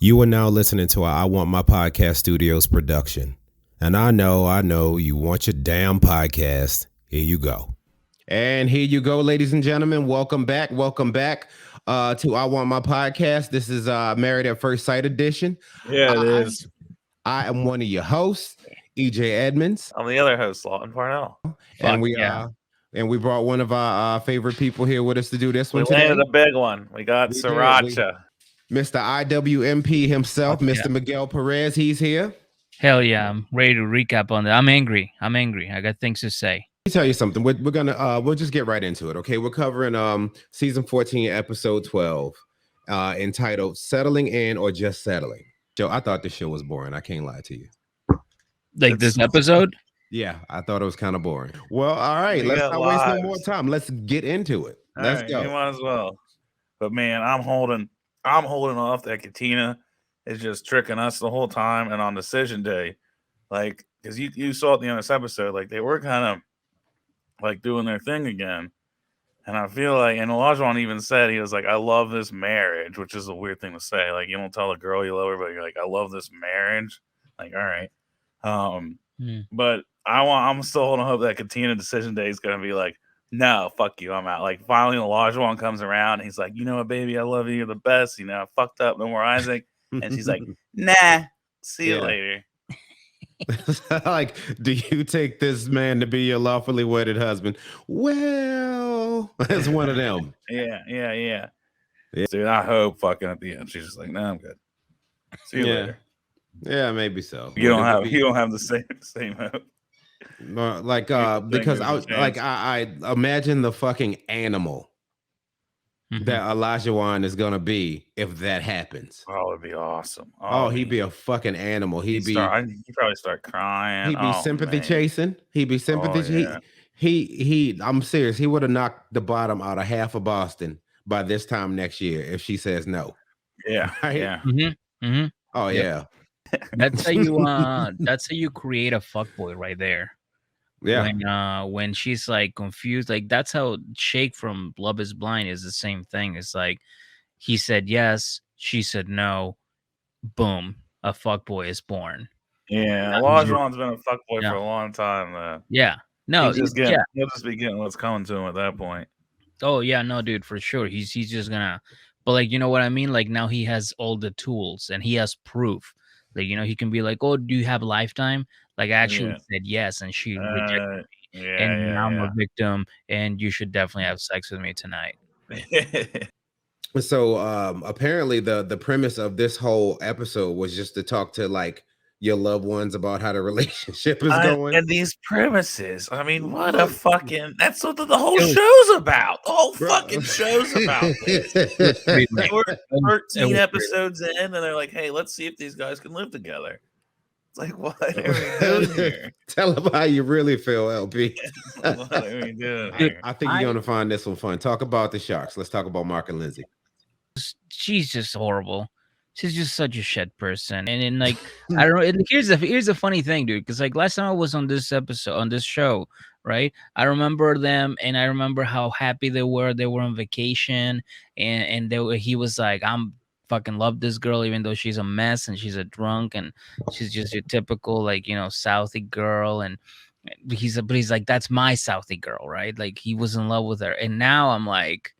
You are now listening to I Want My Podcast Studios production. And I know, you want your damn podcast. Here you go. And here you go, ladies and gentlemen. Welcome back to I Want My Podcast. This is Married at First Sight edition. Yeah, it is. I am one of your hosts, EJ Edmonds. I'm the other host, Lawton Parnell. And we brought one of our favorite people here with us to do this one today. We landed a big one. We got Sriracha. Mr. IWMP himself, Mr. Miguel Perez, he's here. Hell yeah, I'm ready to recap on that. I'm angry. I got things to say. Let me tell you something. We're gonna we'll just get right into it. Okay, we're covering season 14, episode 12, entitled "Settling In or Just Settling." Joe, I thought this show was boring. I can't lie to you. Like this episode? Yeah, I thought it was kind of boring. Well, all right, let's not waste no more time. Let's get into it. Let's go. You might as well. But man, I'm holding off that Katina is just tricking us the whole time. And on decision day, like, because you saw at the end of this episode, like they were kind of like doing their thing again. And I feel like, and Olajuwon even said, he was like, I love this marriage, which is a weird thing to say. Like, you don't tell a girl you love her, but you're like, I love this marriage. Like, all right. But I'm still holding hope that Katina decision day is going to be like, no, fuck you, I'm out. Like, finally, Olajuwon comes around, and he's like, you know what, baby, I love you, you're the best. You know, I fucked up, no more Isaac. And she's like, nah, see you later. Like, do you take this man to be your lawfully wedded husband? Well, that's one of them. Yeah. Dude, I hope fucking at the end she's just like, no, I'm good. See you later. Yeah, maybe so. You don't have the same hope. Because I imagine the fucking animal that Olajuwon is gonna be if that happens. Oh, it'd be awesome. He'd be a fucking animal. He'd probably start crying. He'd be sympathy chasing. He'd be sympathy. He. I'm serious. He would have knocked the bottom out of half of Boston by this time next year if she says no. Yeah. Right? Yeah. Mm-hmm. Oh yeah. That's how you create a fuckboy right there. Yeah. When she's like confused, like that's how Shake from Love Is Blind is the same thing. It's like he said yes, she said no, boom, a fuckboy is born. Yeah, Olajuwon's been a fuckboy for a long time. Yeah, no, he'll just be getting what's coming to him at that point. Oh yeah, no, dude, for sure. He's just gonna, but like you know what I mean. Like now he has all the tools and he has proof. Like, you know, he can be like, oh, do you have Lifetime? Like, I actually said yes, and she rejected me. And now I'm a victim, and you should definitely have sex with me tonight. So apparently the premise of this whole episode was just to talk to like your loved ones about how the relationship is going. And these premises, I mean, what a fucking, that's what the whole show's about. The whole fucking show's about this. They were 13 episodes in, and they're like, hey, let's see if these guys can live together. It's like, what are we doing here? Tell them how you really feel, LP. What are we doing here? I think you're going to find this one fun. Talk about the Sharks. Let's talk about Mark and Lindsay. She's just horrible. She's just such a shit person. And then like I don't know. And here's a funny thing, dude. Because like last time I was on this episode on this show, right? I remember them, and I remember how happy they were. They were on vacation, and he was like, "I'm fucking love this girl, even though she's a mess and she's a drunk and she's just your typical like Southie girl." And he's like, "That's my Southie girl, right?" Like he was in love with her, and now I'm like,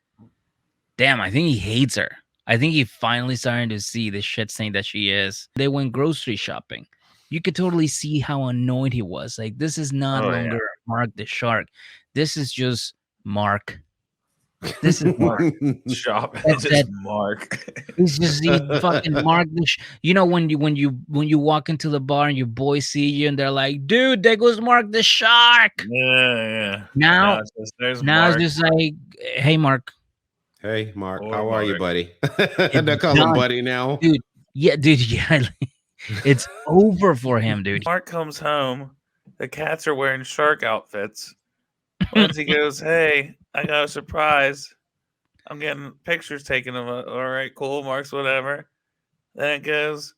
damn, I think he hates her. I think he finally starting to see the shit stain that she is. They went grocery shopping. You could totally see how annoyed he was. Like, this is not longer Mark the Shark. This is just Mark. This is Mark. Shop. It's just Mark. It's just fucking Mark. When you walk into the bar and your boys see you and they're like, dude, there goes Mark the Shark. Yeah. Now it's just like, hey, Mark. Hey, Mark, how are you, buddy? They're calling buddy now. Dude, yeah. It's over for him, dude. Mark comes home. The cats are wearing shark outfits. Once he goes, hey, I got a surprise. I'm getting pictures taken of it. All right, cool, Mark's whatever. Then it goes,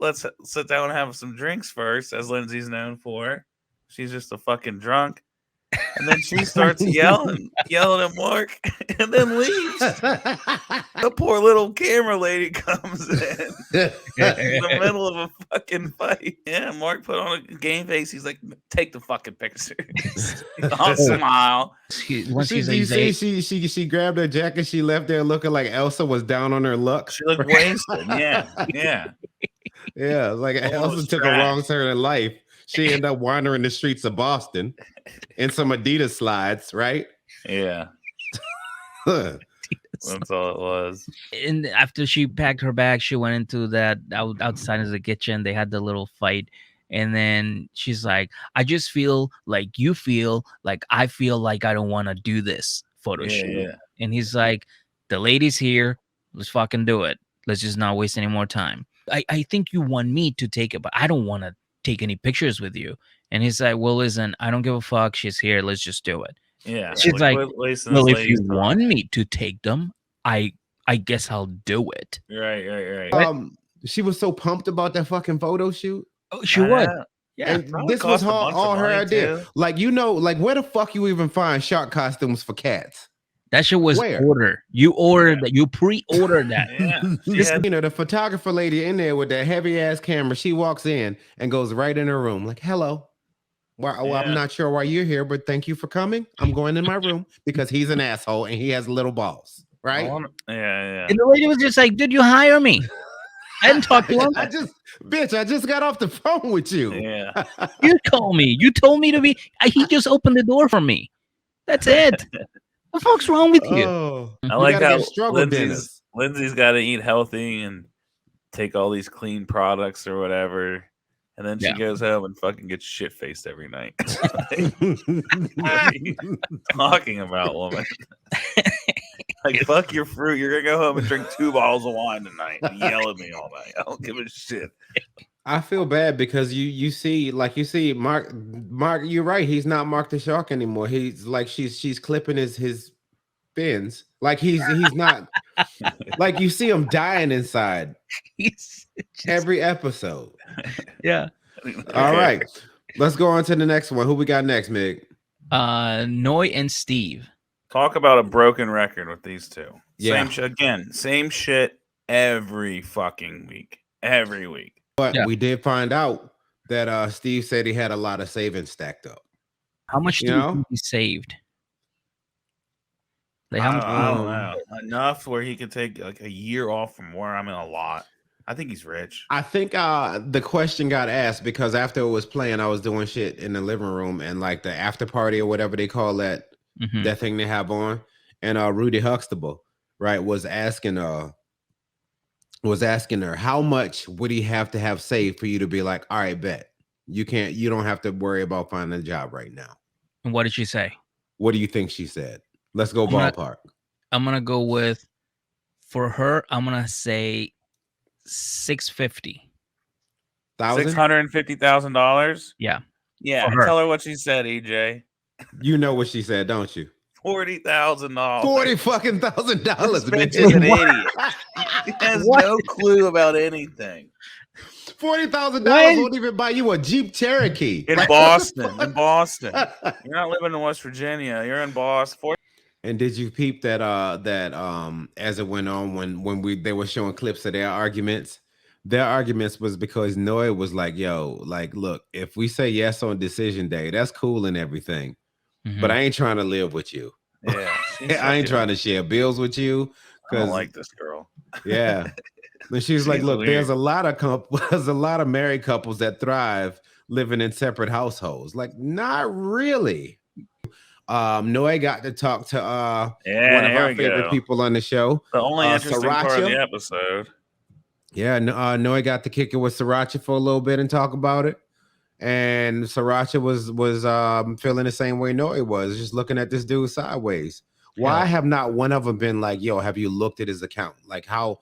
let's sit down and have some drinks first, as Lindsay's known for. She's just a fucking drunk. And then she starts yelling at Mark, and then leaves. The poor little camera lady comes in the middle of a fucking fight. Yeah, Mark put on a game face. He's like, "Take the fucking pictures." I'll smile. Once Did you see she grabbed her jacket? She left there looking like Elsa was down on her luck. She looked wasted. Yeah. Like Elsa took a wrong turn in life. She ended up wandering the streets of Boston in some Adidas slides, right? Yeah. That's all it was. And after she packed her bag, she went into that outside of the kitchen. They had the little fight. And then she's like, I just feel like you feel like I feel like I don't want to do this photo shoot. Yeah. And he's like, the lady's here. Let's fucking do it. Let's just not waste any more time. I think you want me to take it, but I don't want to take any pictures with you. And he's like, well, listen, I don't give a fuck. She's here. Let's just do it. Yeah. She's like, well, if you want me to take them, I guess I'll do it. Right. She was so pumped about that fucking photo shoot. Oh, she would. Yeah. And this was all her idea. Too. Like, where the fuck you even find shark costumes for cats? That shit was order. You ordered that. You pre-ordered that. Yeah. The photographer lady in there with that heavy ass camera, she walks in and goes right in her room like, hello. Well, I'm not sure why you're here, but thank you for coming. I'm going in my room because he's an asshole and he has little balls, right? Yeah. And the lady was just like, did you hire me? I didn't talk to him. I just got off the phone with you. Yeah. You called me. You told me to be. He just opened the door for me. That's it. What the fuck's wrong with you? I like how Lindsay's got to eat healthy and take all these clean products or whatever. And then she goes home and fucking gets shit faced every night. What are you talking about, woman? Like, fuck your fruit. You're going to go home and drink 2 bottles of wine tonight and yell at me all night. I don't give a shit. I feel bad because you see Mark, you're right. He's not Mark the Shark anymore. He's like, she's clipping his fins. Like he's not like you see him dying inside every episode. Yeah. All right. Let's go on to the next one. Who we got next, Mig? Noi and Steve. Talk about a broken record with these two. Yeah. Same shit every fucking week. Every week. But we did find out that Steve said he had a lot of savings stacked up. How much do you think he saved? Like, how much? I don't know. Enough where he could take like a year off from where I'm in a lot. I think he's rich. I think the question got asked because after it was playing, I was doing shit in the living room and like the after party or whatever they call that, that thing they have on. And Rudy Huxtable, right, was asking her how much would he have to have saved for you to be like, all right, bet you don't have to worry about finding a job right now. And what did she say? What do you think she said? Let's go ballpark. I'm gonna go with, for her, I'm gonna say $650,000. $650,000. Yeah. Tell her what she said, EJ. You know what she said, don't you? $40,000. $40,000. Bitch is an idiot. He has no clue about anything. $40,000 won't even buy you a Jeep Cherokee in Boston. You're not living in West Virginia. You're in Boston. And did you peep that as it went on when they were showing clips of their arguments was because Noi was like, yo, like, look, if we say yes on decision day, that's cool and everything. But I ain't trying to live with you. Yeah. I ain't trying to share bills with you. I don't like this girl. Yeah. And she's like, look, there's a lot of married couples that thrive living in separate households. Like, not really. Noi got to talk to one of our favorite people on the show. The only interesting part of the episode. Yeah, Noi got to kick it with Sriracha for a little bit and talk about it. And Sriracha was feeling the same way Noi was, just looking at this dude sideways. Why have not one of them been like, yo, have you looked at his account? Like how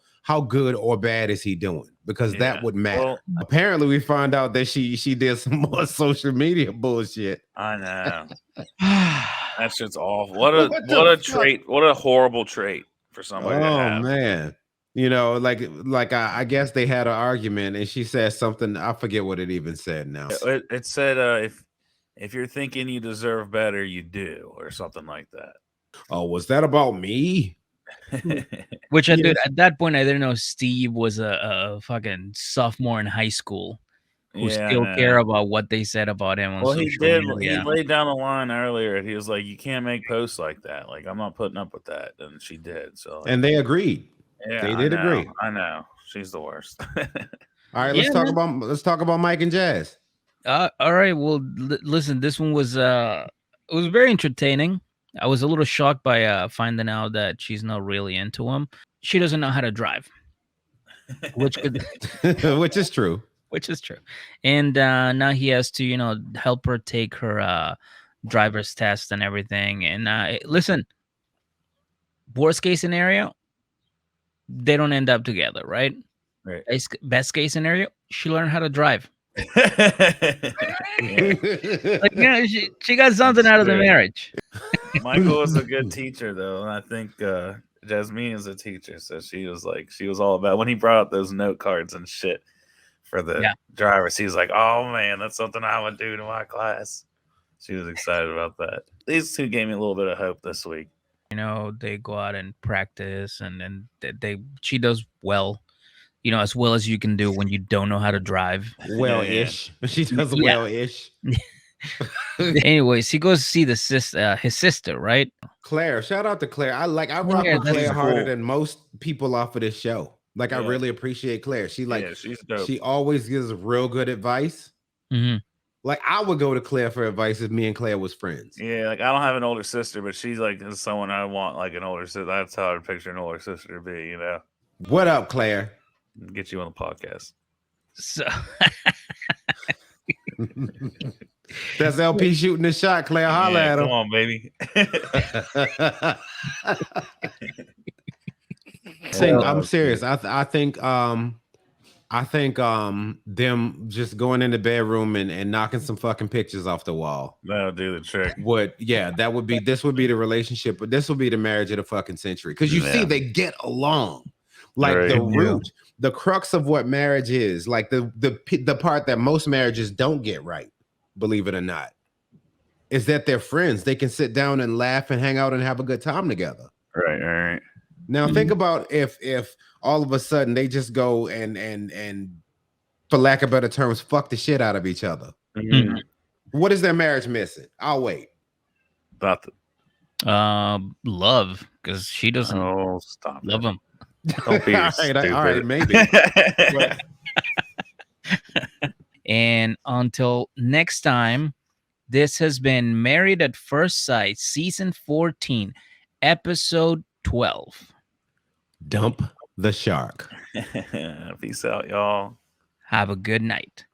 good or bad is he doing? Because that would matter. Well, apparently we found out that she did some more social media bullshit. I know. That shit's awful. What a trait. What a horrible trait for somebody to have. Oh man. You know, like I guess they had an argument and she said something. I forget what it even said now. It said if you're thinking you deserve better, you do, or something like that. Oh, was that about me? Which I did Yes. at that point. I didn't know Steve was a fucking sophomore in high school who Yeah, I still care know. about what they said about him on Well, he social did. He media. laid down the line earlier. And he was like, "You can't make posts like that. Like, I'm not putting up with that." And she did. So, like, And they agreed. yeah, They I did know. agree. I know. She's the worst. All right, Yeah, man. let's talk about Mike and Jazz. All right. Well, listen. This one was it was very entertaining. I was a little shocked by finding out that she's not really into him. She doesn't know how to drive, which could Which is true. which is true. And now he has to, help her take her driver's test and everything. And listen, worst case scenario, they don't end up together, right? Right. Best case scenario, she learned how to drive. Yeah. Like, she got something out of the true. marriage. Michael was a good teacher, though, and I think Jasmine is a teacher, so she was all about when he brought up those note cards and shit for the drivers. He was like, "Oh man, that's something I would do to my class." She was excited about that. These two gave me a little bit of hope this week. They go out and practice, and she does well. As well as you can do when you don't know how to drive. Well-ish. She does Yeah. well-ish. Anyways, he goes to see his sister, right? Claire, shout out to Claire. I rock with that's Claire harder cool. than most people off of this show. Like, I really appreciate Claire. She she's dope. she always gives real good advice. Mm-hmm. Like, I would go to Claire for advice if me and Claire was friends. Yeah, like I don't have an older sister, but she's like someone I want, like an older sister. That's how I'd picture an older sister to be. What up, Claire? Get you on the podcast. So that's LP shooting the shot. Claire, holla at him. Come on, baby. I'm serious. I think them just going in the bedroom and knocking some fucking pictures off the wall. That'll do the trick. This would be the relationship, but this will be the marriage of the fucking century. Because you see, they get along. Like the root, the crux of what marriage is, like the part that most marriages don't get right, believe it or not, is that they're friends. They can sit down and laugh and hang out and have a good time together. Right. Now think about if all of a sudden they just go and for lack of better terms, fuck the shit out of each other. Mm-hmm. What is their marriage missing? I'll wait. Love, because she doesn't stop love him. Don't be all right, maybe. And until next time, this has been Married at First Sight, season 14, episode 12. Dump the shark. Peace out, y'all. Have a good night.